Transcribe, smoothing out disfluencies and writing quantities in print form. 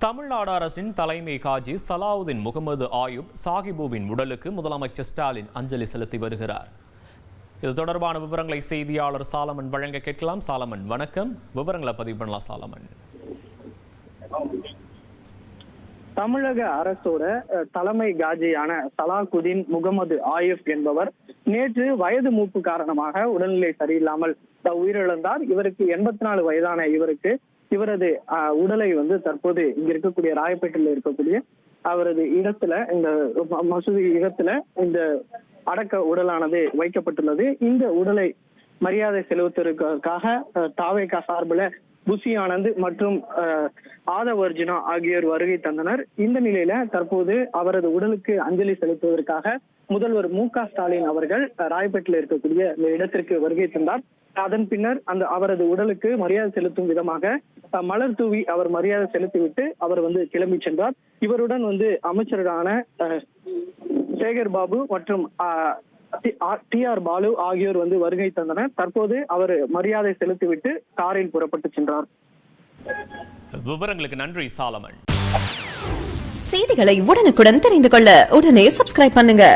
தமிழ்நாடு அரசின் தலைமை காஜி சலாவுதீன் முகமது ஆயூப் சாஹிபுவின் உடலுக்கு முதலமைச்சர் ஸ்டாலின் அஞ்சலி செலுத்தி வருகிறார். இது தொடர்பான விவரங்களை செய்தியாளர் சாலமன் வழங்க கேட்கலாம். சாலமன், வணக்கம். விவரங்களை பதிவு பண்ணலாம். சாலமன், தமிழக அரசோட தலைமை காஜியான சலாகுதீன் முகமது ஆயூப் என்பவர் நேற்று வயது மூப்பு காரணமாக உடல்நிலை சரியில்லாமல் உயிரிழந்தார். இவருக்கு 84 வயதான இவரது உடலை தற்போது இங்க இருக்கக்கூடிய ராயப்பேட்டையில் இருக்கக்கூடிய அவரது இடத்துல, இந்த மசூதி இடத்துல இந்த அடக்க உடலானது வைக்கப்பட்டுள்ளது. இந்த உடலை மரியாதை செலுத்துவதற்காக தாவேகா சார்பில் புசி ஆனந்த் மற்றும் ஆதவ் அர்ஜுனா ஆகியோர் வருகை தந்தனர். இந்த நிலையில தற்போது அவரது உடலுக்கு அஞ்சலி செலுத்துவதற்காக முதல்வர் மு.க. ஸ்டாலின் அவர்கள் ராயப்பேட்டையில் இருக்கக்கூடிய இந்த இடத்திற்கு வருகை தந்தார். அதன் பின்னர் அவரது உடலுக்கு மரியாதை செலுத்தும் விதமாக மலர் தூவி அவர் மரியாதை செலுத்திவிட்டு அவர் கிளம்பி சென்றார். இவருடன் அமைச்சர்களான சேகர் பாபு மற்றும் டி.ஆர். பாலு ஆகியோர் வருகை தந்தனர். தற்போது அவர் மரியாதை செலுத்திவிட்டு காரில் புறப்பட்டு சென்றார். விவரங்களுக்கு நன்றி சாலமன். செய்திகளை உடனுக்குடன் தெரிந்து கொள்ள உடனே சப்ஸ்கிரைப் பண்ணுங்க.